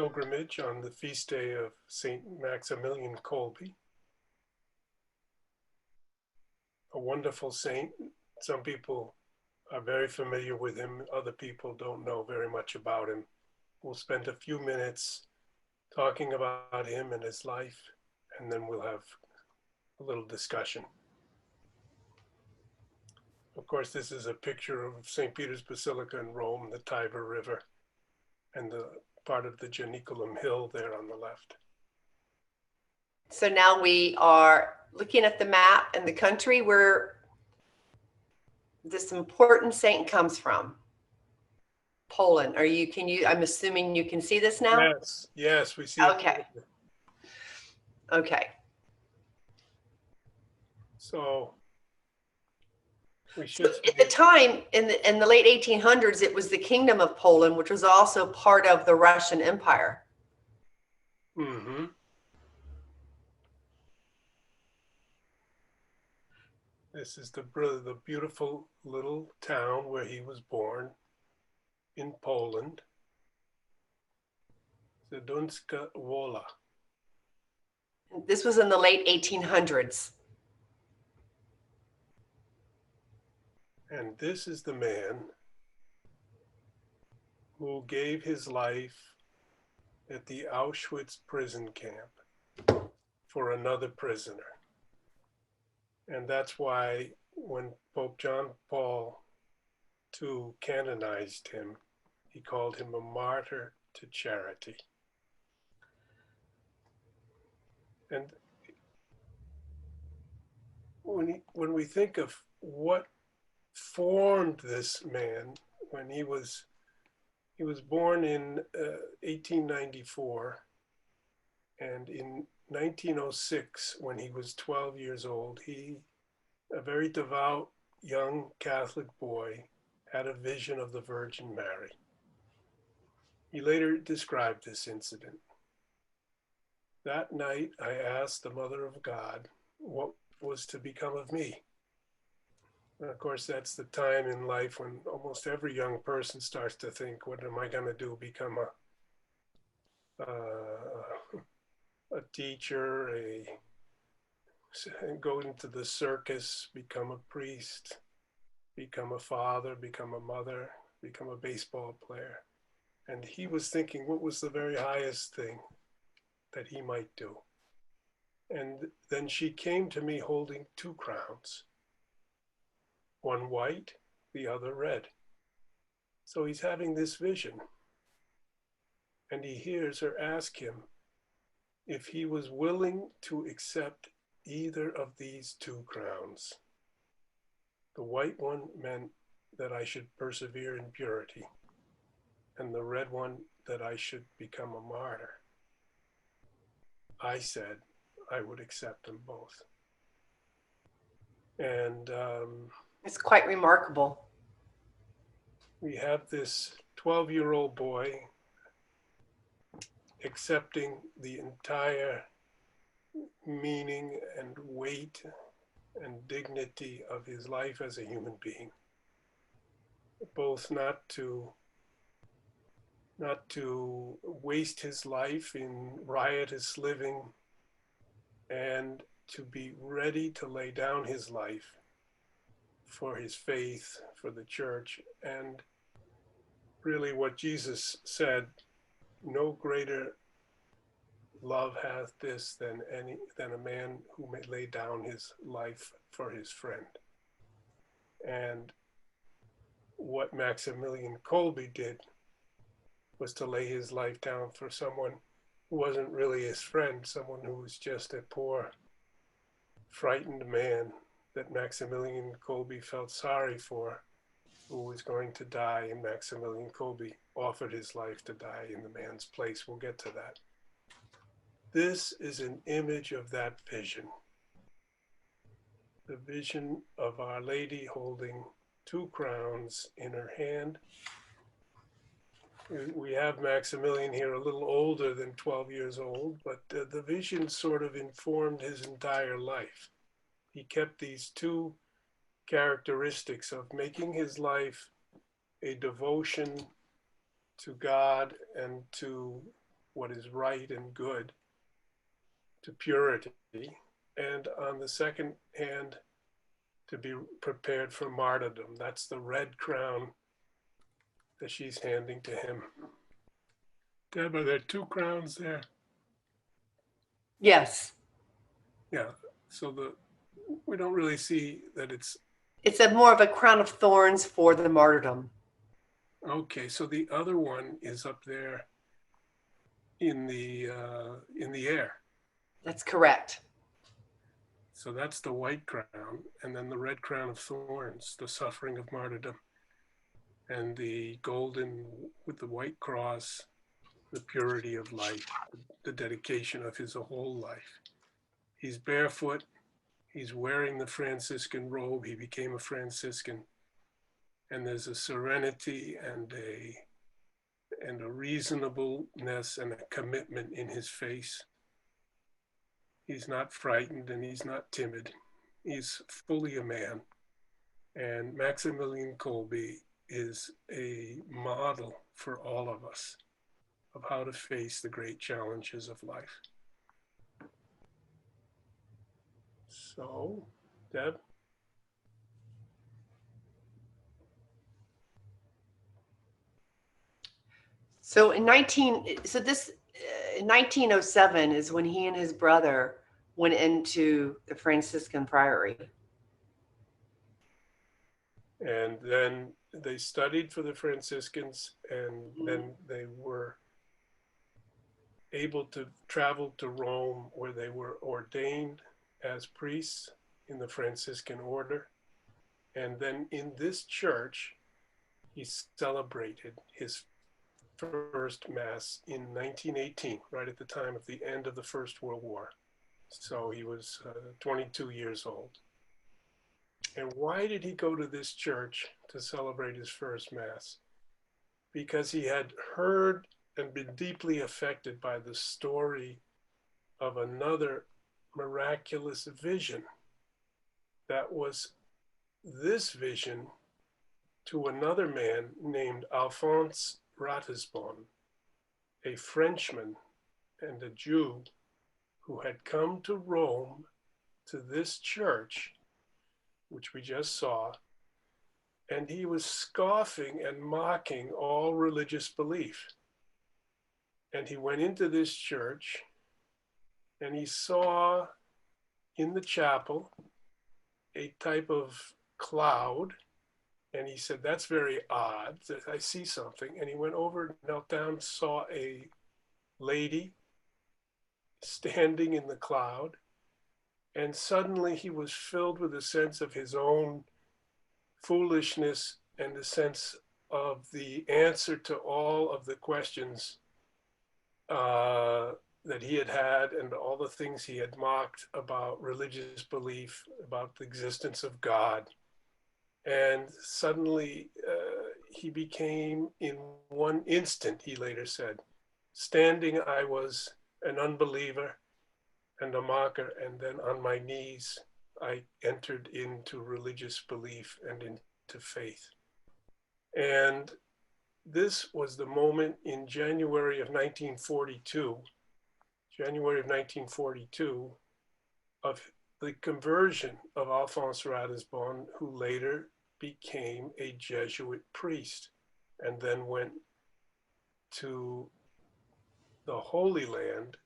pilgrimage on the feast day of St. Maximilian Kolbe, a wonderful saint. Some people are very familiar with him. Other people don't know very much about him. We'll spend a few minutes talking about him and his life, and then we'll have a little discussion. Of course, this is a picture of St. Peter's Basilica in Rome, the Tiber River, and the part of the Janiculum Hill there on the left. So now we are looking at the map and the country where this important saint comes from. Poland. I'm assuming you can see this now? Yes, we see okay. it. Okay. So we should. So at the time, in the late 1800s, it was the Kingdom of Poland, which was also part of the Russian Empire. Mm-hmm. This is the beautiful little town where he was born in Poland, Zedunska Wola. This was in the late 1800s. And this is the man who gave his life at the Auschwitz prison camp for another prisoner. And that's why when Pope John Paul II canonized him, he called him a martyr to charity. And when we think of what formed this man, when he was born in 1894, and in 1906, when he was 12 years old, a very devout young Catholic boy, had a vision of the Virgin Mary. He later described this incident. That night, I asked the Mother of God what was to become of me. And of course, that's the time in life when almost every young person starts to think, what am I going to do? Become a teacher, go into the circus, become a priest, become a father, become a mother, become a baseball player. And he was thinking, what was the very highest thing that he might do? And then she came to me holding two crowns, one white, the other red. So he's having this vision, and he hears her ask him if he was willing to accept either of these two crowns. The white one meant that I should persevere in purity, and the red one that I should become a martyr. I said I would accept them both. And it's quite remarkable. We have this 12-year-old boy accepting the entire meaning and weight and dignity of his life as a human being, both not to waste his life in riotous living, and to be ready to lay down his life for his faith, for the church. And really what Jesus said, no greater love hath this than a man who may lay down his life for his friend. And what Maximilian Kolbe did was to lay his life down for someone who wasn't really his friend, someone who was just a poor, frightened man that Maximilian Kolbe felt sorry for, who was going to die, and Maximilian Kolbe offered his life to die in the man's place. We'll get to that. This is an image of that vision. The vision of Our Lady holding two crowns in her hand. We have Maximilian here a little older than 12 years old, but the vision sort of informed his entire life. He kept these two characteristics of making his life a devotion to God and to what is right and good to purity, and on the second hand, to be prepared for martyrdom. That's the red crown that she's handing to him. Deborah, there are two crowns there. Yes. Yeah, so we don't really see that it's More of a crown of thorns for the martyrdom. okay. So the other one is up there in the air. That's correct. So that's the white crown, and then the red crown of thorns, the suffering of martyrdom, and the golden with the white cross, the purity of life, the dedication of his whole life. He's barefoot. He's wearing the Franciscan robe. He became a Franciscan. And there's a serenity and a reasonableness and a commitment in his face. He's not frightened and he's not timid. He's fully a man. And Maximilian Kolbe is a model for all of us of how to face the great challenges of life. So, Deb? So in 1907 is when he and his brother went into the Franciscan priory. And then they studied for the Franciscans, and then they were able to travel to Rome, where they were ordained as priests in the Franciscan order. And then in this church, he celebrated his first Mass in 1918, right at the time of the end of the First World War. So he was 22 years old. And why did he go to this church to celebrate his first Mass? Because he had heard and been deeply affected by the story of another miraculous vision that was this vision to another man named Alphonse Ratisbonne, a Frenchman and a Jew who had come to Rome to this church, which we just saw, and he was scoffing and mocking all religious belief. And he went into this church and he saw in the chapel a type of cloud. And he said, that's very odd. I see something. And he went over, knelt down, saw a lady standing in the cloud. And suddenly he was filled with a sense of his own foolishness and a sense of the answer to all of the questions that he had and all the things he had mocked about religious belief, about the existence of God. And suddenly he became, in one instant, he later said, standing, I was an unbeliever and a mocker, and then on my knees, I entered into religious belief and into faith. And this was the moment in January of 1942, of the conversion of Alphonse Ratisbonne, who later became a Jesuit priest and then went to the Holy Land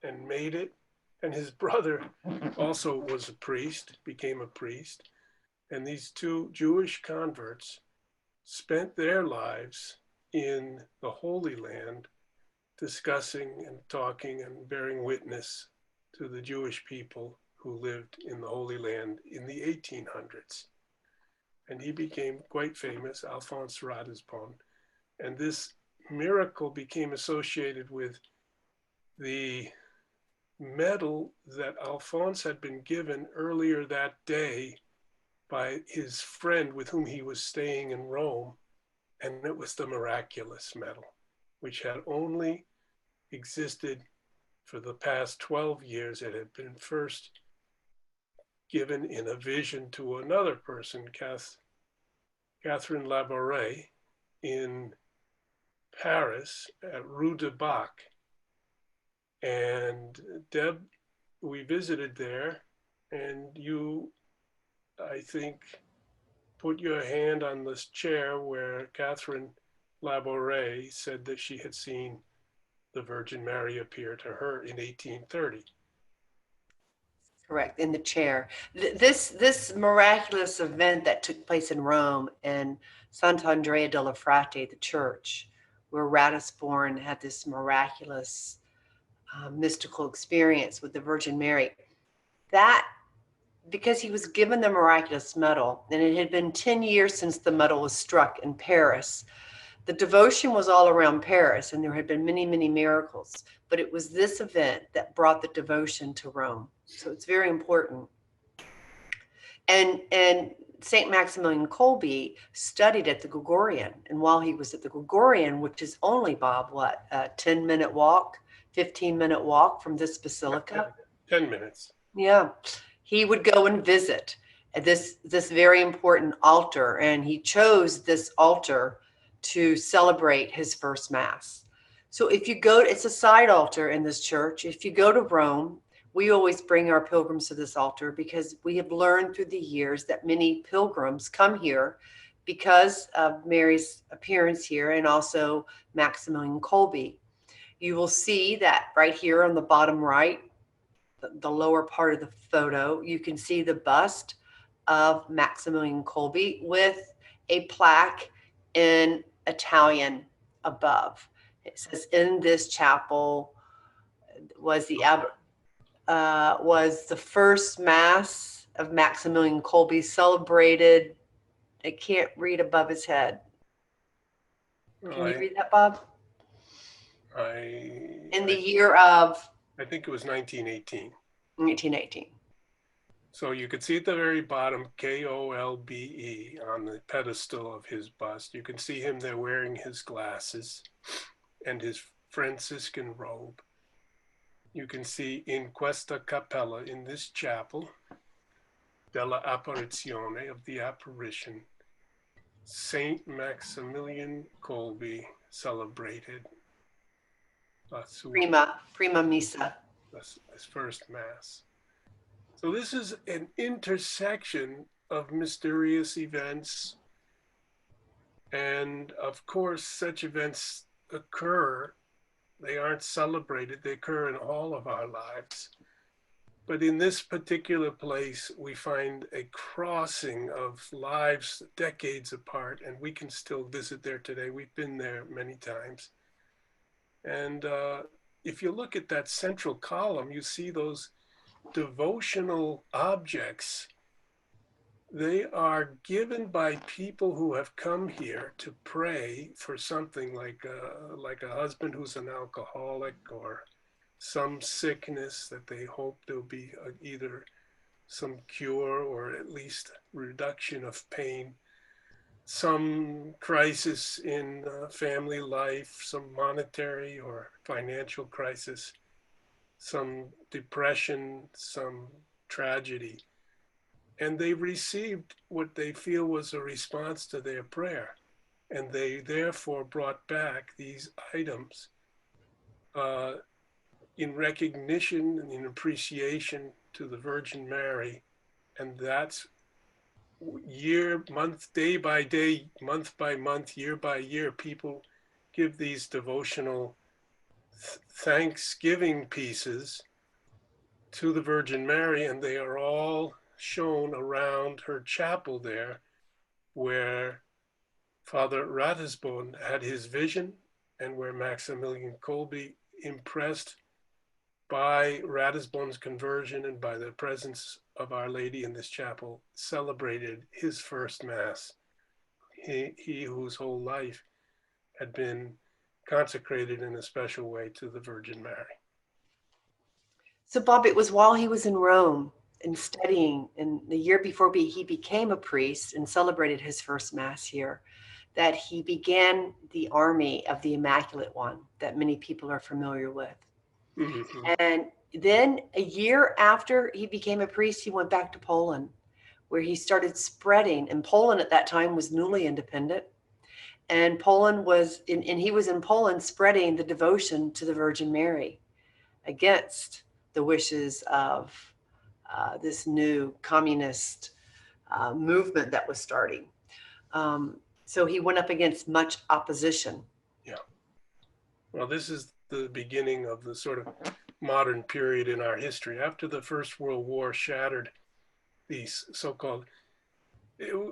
and made it. And his brother also was a priest, became a priest. And these two Jewish converts spent their lives in the Holy Land discussing and talking and bearing witness to the Jewish people who lived in the Holy Land in the 1800s. And he became quite famous, Alphonse Ratisbonne. And this miracle became associated with the medal that Alphonse had been given earlier that day by his friend with whom he was staying in Rome. And it was the miraculous medal, which had only existed for the past 12 years. It had been first given in a vision to another person, Catherine Labouré, in Paris at Rue de Bac. And Deb, we visited there, and you, I think, put your hand on this chair where Catherine Labouré said that she had seen the Virgin Mary appear to her in 1830. Correct, in the chair. This miraculous event that took place in Rome in Sant'Andrea della Frate, the church, where Ratisbonne had this miraculous mystical experience with the Virgin Mary. That, because he was given the miraculous medal, and it had been 10 years since the medal was struck in Paris. The devotion was all around Paris, and there had been many, many miracles, but it was this event that brought the devotion to Rome. So it's very important. And St. Maximilian Kolbe studied at the Gregorian, and while he was at the Gregorian, which is only, Bob, what, a 10-minute walk, 15-minute walk from this basilica? 10 minutes. Yeah. He would go and visit this very important altar, and he chose this altar to celebrate his first Mass. So if you go, it's a side altar in this church. If you go to Rome, we always bring our pilgrims to this altar because we have learned through the years that many pilgrims come here because of Mary's appearance here and also Maximilian Kolbe. You will see that right here on the bottom right, the lower part of the photo, you can see the bust of Maximilian Kolbe with a plaque in Italian above. It says, "In this chapel was the first Mass of Maximilian Kolbe celebrated." I can't read above his head. Can you read that, Bob? In the year of? I think it was 1918. 1918. So you could see at the very bottom, Kolbe on the pedestal of his bust. You can see him there wearing his glasses and his Franciscan robe. You can see in questa cappella, in this chapel, della apparizione, of the apparition, Saint Maximilian Kolbe celebrated Prima Missa, his first Mass. So this is an intersection of mysterious events. And of course, such events occur. They aren't celebrated. They occur in all of our lives. But in this particular place, we find a crossing of lives decades apart, and we can still visit there today. We've been there many times. And if you look at that central column, you see those devotional objects. They are given by people who have come here to pray for something like a husband who's an alcoholic, or some sickness that they hope there'll be either some cure or at least reduction of pain, some crisis in family life, some monetary or financial crisis, some depression, some tragedy. And they received what they feel was a response to their prayer. And they therefore brought back these items in recognition and in appreciation to the Virgin Mary. And that's month, day by day, month by month, year by year, people give these devotional Thanksgiving pieces to the Virgin Mary, and they are all shown around her chapel there, where Father Ratisbonne had his vision, and where Maximilian Kolbe, impressed by Ratisbonne's conversion and by the presence of Our Lady in this chapel, celebrated his first Mass. He whose whole life had been consecrated in a special way to the Virgin Mary. So, Bob, it was while he was in Rome and studying, and the year before he became a priest and celebrated his first Mass here, that he began the Army of the Immaculate One that many people are familiar with. Mm-hmm. And then a year after he became a priest, he went back to Poland, where he started spreading. And Poland at that time was newly independent. And Poland was, and he was in Poland spreading the devotion to the Virgin Mary. against the wishes of this new communist movement that was starting. So he went up against much opposition. Yeah. Well, this is the beginning of the sort of modern period in our history. After the First World War shattered these so-called,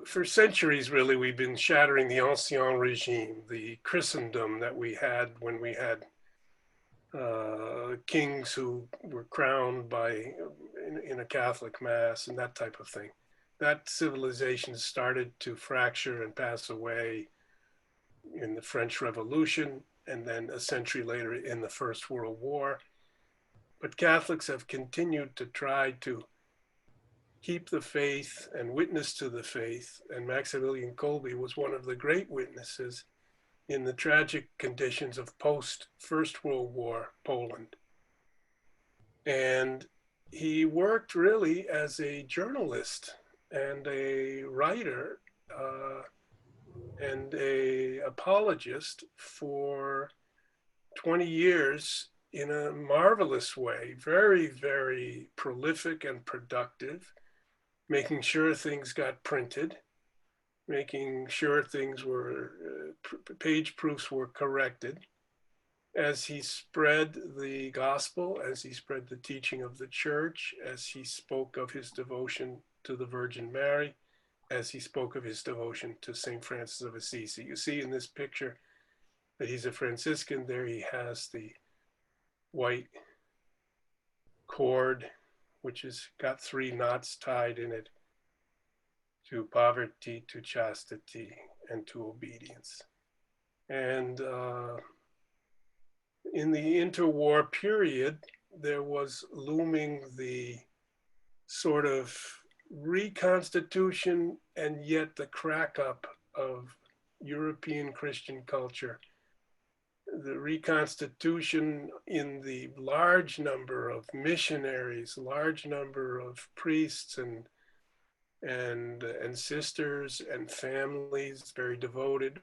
for centuries really, we've been shattering the ancien regime, the Christendom that we had when we had kings who were crowned by in a Catholic mass and that type of thing. That civilization started to fracture and pass away in the French Revolution, and then a century later in the First World War. But Catholics have continued to try to keep the faith and witness to the faith, and Maximilian Kolbe was one of the great witnesses in the tragic conditions of post-First World War Poland. And he worked really as a journalist and a writer and a apologist for 20 years in a marvelous way, very, very prolific and productive, making sure things got printed, making sure things were, page proofs were corrected, as he spread the gospel, as he spread the teaching of the church, as he spoke of his devotion to the Virgin Mary, as he spoke of his devotion to St. Francis of Assisi. You see in this picture that he's a Franciscan. There he has the white cord, which has got 3 knots tied in it, to poverty, to chastity, and to obedience. And in the interwar period, there was looming the sort of reconstitution and yet the crack up of European Christian culture. The reconstitution in the large number of missionaries, large number of priests and sisters and families, very devoted,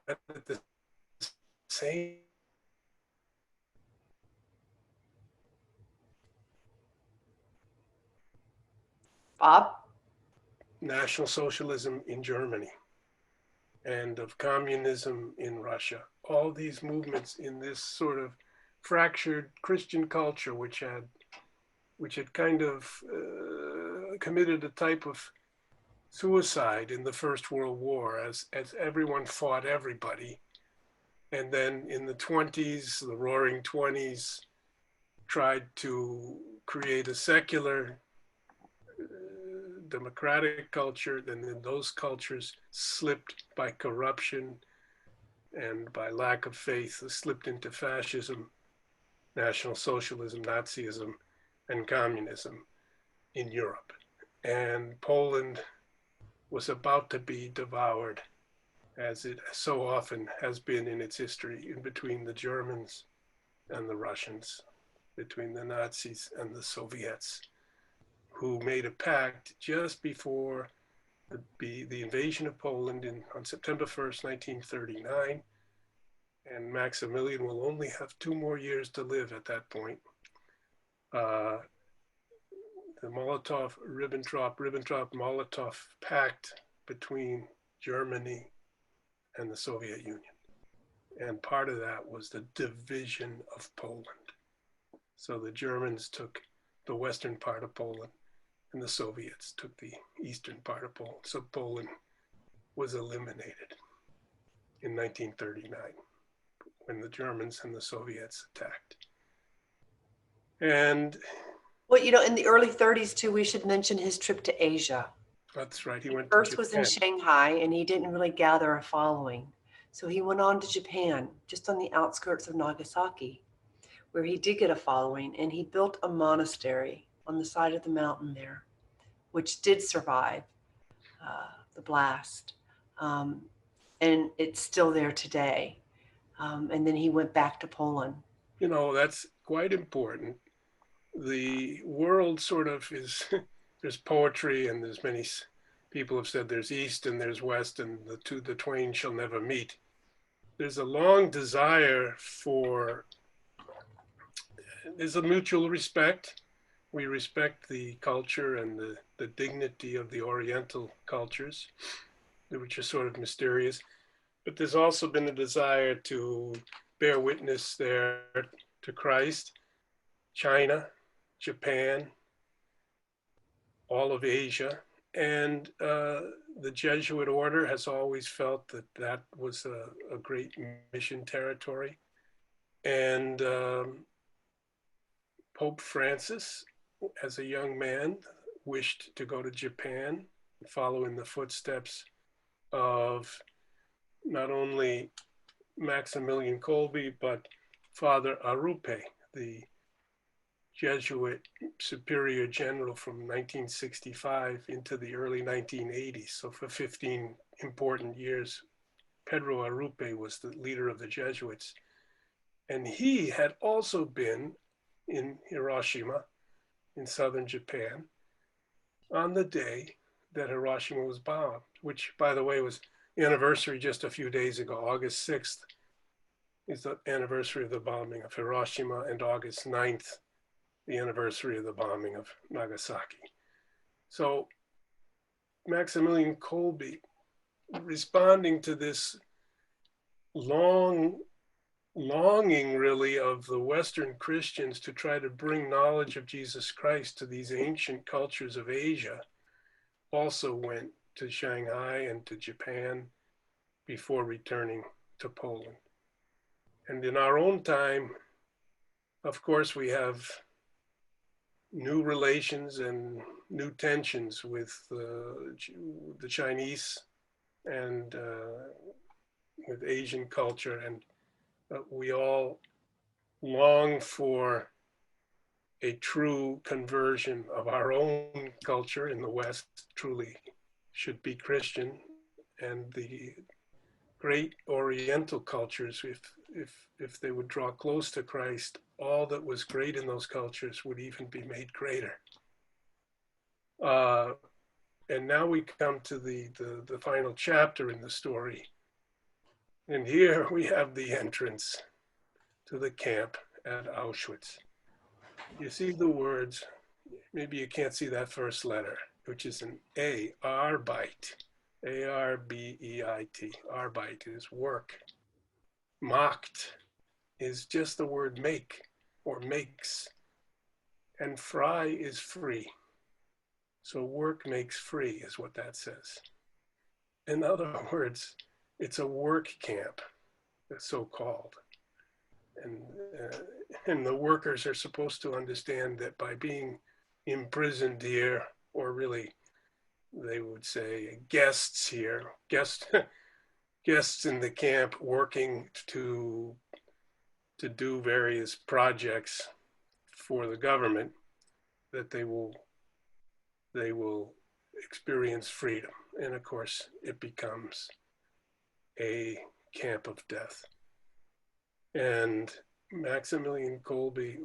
but at the same Bob? National Socialism in Germany and of communism in Russia. All these movements in this sort of fractured Christian culture, which had kind of committed a type of suicide in the First World War as everyone fought everybody. And then in the 20s, the Roaring 20s, tried to create a secular democratic culture, then those cultures slipped by corruption and by lack of faith, slipped into fascism, National Socialism, Nazism, and communism in Europe. And Poland was about to be devoured, as it so often has been in its history, in between the Germans and the Russians, between the Nazis and the Soviets, who made a pact just before the invasion of Poland on September 1st, 1939. And Maximilian will only have 2 more years to live at that point. The Ribbentrop-Molotov pact between Germany and the Soviet Union. And part of that was the division of Poland. So the Germans took the western part of Poland, and the Soviets took the eastern part of Poland. So Poland was eliminated in 1939 when the Germans and the Soviets attacked. And well, in the early 30s too, we should mention his trip to Asia. That's right. He went first to was in Shanghai, and he didn't really gather a following. So he went on to Japan, just on the outskirts of Nagasaki, where he did get a following, and he built a monastery on the side of the mountain there, which did survive the blast. And it's still there today. And then he went back to Poland. That's quite important. The world sort of is, there's poetry, and there's many people have said there's East and there's West, and the twain shall never meet. There's a long desire for there's a mutual respect. We respect the culture and the dignity of the Oriental cultures, which are sort of mysterious. But there's also been a desire to bear witness there to Christ. China, Japan, all of Asia, and the Jesuit order has always felt that that was a great mission territory. And Pope Francis, as a young man, wished to go to Japan, follow in the footsteps of not only Maximilian Kolbe, but Father Arupe, the Jesuit superior general from 1965 into the early 1980s. So for 15 important years, Pedro Arupe was the leader of the Jesuits. And he had also been in Hiroshima, in southern Japan, on the day that Hiroshima was bombed, which, by the way, was the anniversary just a few days ago. August 6th is the anniversary of the bombing of Hiroshima, and August 9th, the anniversary of the bombing of Nagasaki. So Maximilian Kolbe, responding to this longing really of the Western Christians to try to bring knowledge of Jesus Christ to these ancient cultures of Asia, also went to Shanghai and to Japan before returning to Poland. And in our own time, of course, we have new relations and new tensions with the Chinese and with Asian culture, and we all long for a true conversion of our own culture in the West. Truly should be Christian, and the great Oriental cultures, if they would draw close to Christ, all that was great in those cultures would even be made greater. And now we come to the final chapter in the story. And here we have the entrance to the camp at Auschwitz. You see the words, maybe you can't see that first letter, which is an A, Arbeit, A-R-B-E-I-T. Arbeit is work. Macht is just the word make or makes. And frei is free. So work makes free is what that says. In other words, it's a work camp, so-called. And the workers are supposed to understand that by being imprisoned here, or really, they would say guests here, guests in the camp working to do various projects for the government, that they will experience freedom. And of course, it becomes a camp of death. And Maximilian Kolbe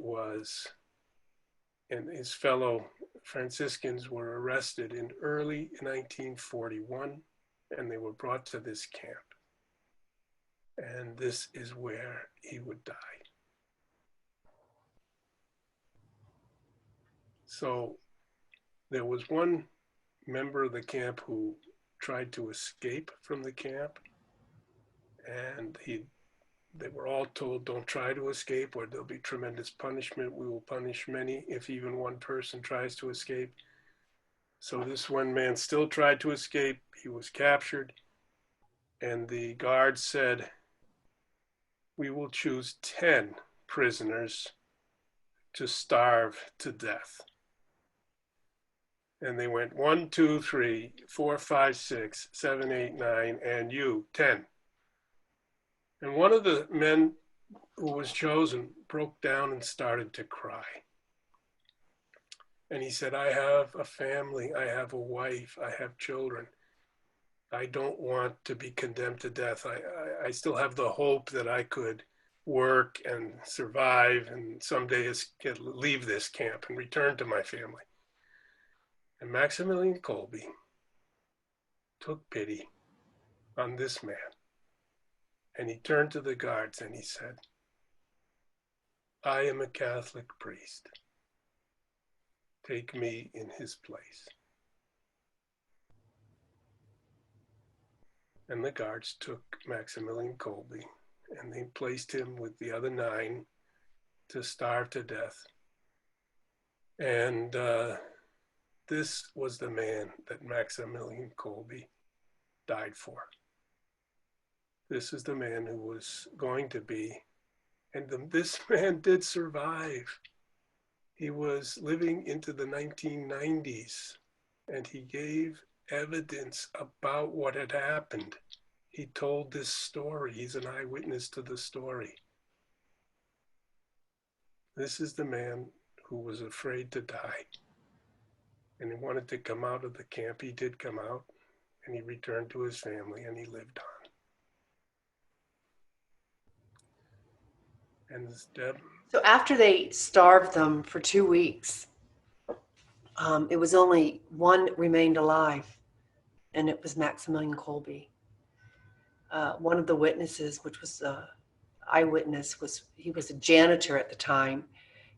and his fellow Franciscans were arrested in early 1941, and they were brought to this camp. And this is where he would die. So there was one member of the camp who tried to escape from the camp, and they were all told, don't try to escape or there'll be tremendous punishment. We will punish many if even one person tries to escape. So this one man still tried to escape. He was captured, and the guards said, we will choose 10 prisoners to starve to death. And they went 1, 2, 3, 4, 5, 6, 7, 8, 9, and you, 10. And one of the men who was chosen broke down and started to cry. And he said, I have a family, I have a wife, I have children. I don't want to be condemned to death. I still have the hope that I could work and survive and someday leave this camp and return to my family. And Maximilian Kolbe took pity on this man. And he turned to the guards and he said, I am a Catholic priest. Take me in his place. And the guards took Maximilian Kolbe and they placed him with the other 9 to starve to death. And this was the man that Maximilian Kolbe died for. This is the man who was going to be, and this man did survive. He was living into the 1990s, and he gave evidence about what had happened. He told this story. He's an eyewitness to the story. This is the man who was afraid to die, and he wanted to come out of the camp. He did come out, and he returned to his family, and he lived on. And this So after they starved them for 2 weeks, it was only one remained alive, and it was Maximilian Kolbe. One of the witnesses, which was an eyewitness, he was a janitor at the time.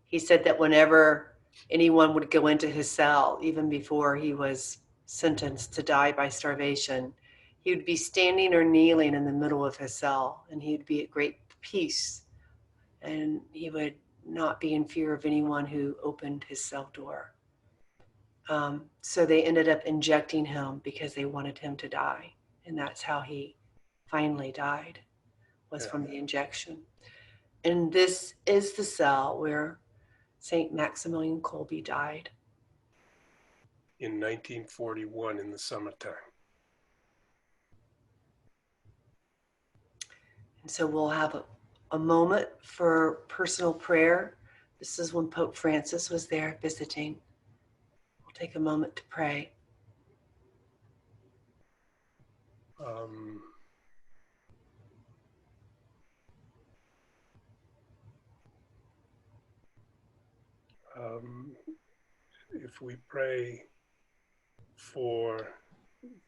He said that whenever anyone would go into his cell, even before he was sentenced to die by starvation, he would be standing or kneeling in the middle of his cell, and he would be at great peace, and he would not be in fear of anyone who opened his cell door. So they ended up injecting him because they wanted him to die, and that's how he finally died, was from the injection. And this is the cell where St. Maximilian Kolbe died. In 1941 in the summertime. And so we'll have a moment for personal prayer. This is when Pope Francis was there visiting. We'll take a moment to pray. If we pray for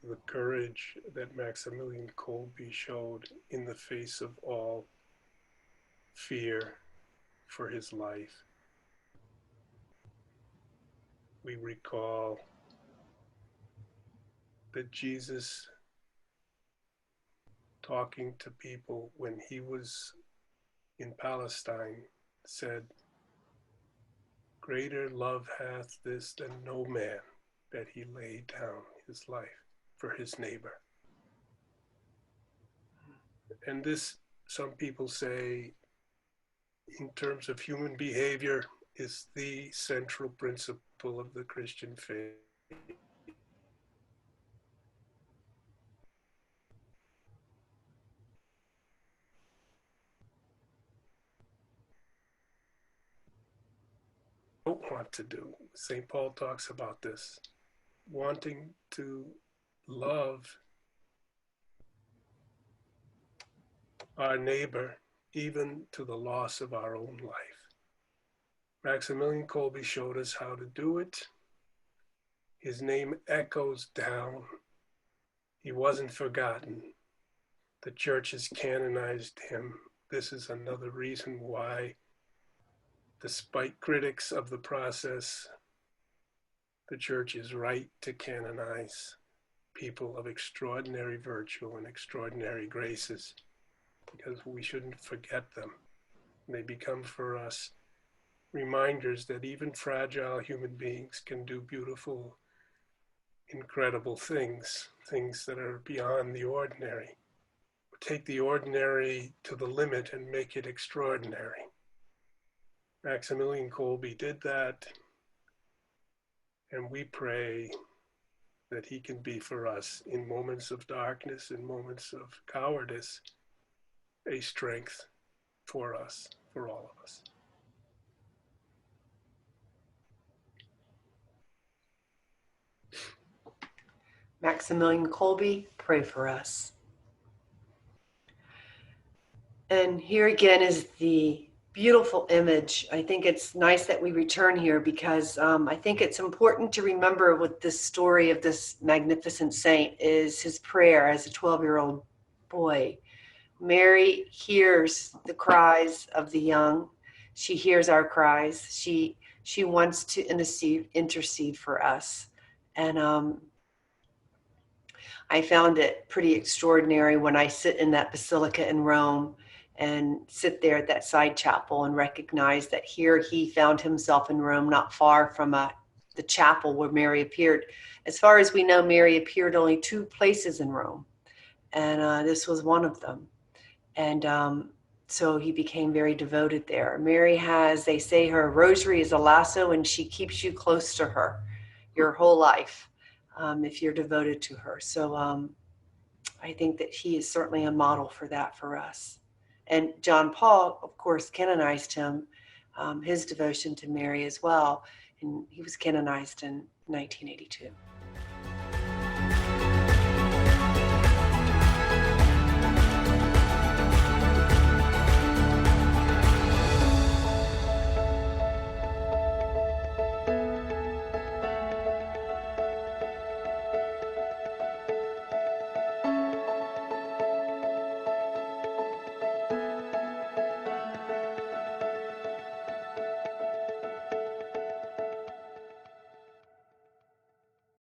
the courage that Maximilian Kolbe showed in the face of all fear for his life, we recall that Jesus, talking to people when he was in Palestine, said, "Greater love hath this than no man, that he laid down his life for his neighbor." And this, some people say, in terms of human behavior, is the central principle of the Christian faith. Don't want to do. St. Paul talks about this, wanting to love our neighbor even to the loss of our own life. Maximilian Kolbe showed us how to do it. His name echoes down. He wasn't forgotten. The church has canonized him. This is another reason why, despite critics of the process, the church is right to canonize people of extraordinary virtue and extraordinary graces, because we shouldn't forget them. They become for us reminders that even fragile human beings can do beautiful, incredible things, things that are beyond the ordinary. Take the ordinary to the limit and make it extraordinary. Maximilian Kolbe did that, and we pray that he can be for us in moments of darkness, in moments of cowardice, a strength for us, for all of us. Maximilian Kolbe, pray for us. And here again is the beautiful image. I think it's nice that we return here because I think it's important to remember with this story of this magnificent saint is his prayer as a 12-year-old boy. Mary hears the cries of the young. She hears our cries. She wants to intercede for us. And I found it pretty extraordinary when I sit in that basilica in Rome and sit there at that side chapel and recognize that here he found himself in Rome, not far from the chapel where Mary appeared. As far as we know, Mary appeared only 2 places in Rome, and this was one of them. And so he became very devoted there. Mary has, they say, her rosary is a lasso, and she keeps you close to her your whole life if you're devoted to her. So I think that he is certainly a model for that for us. And John Paul, of course, canonized him, his devotion to Mary as well. And he was canonized in 1982.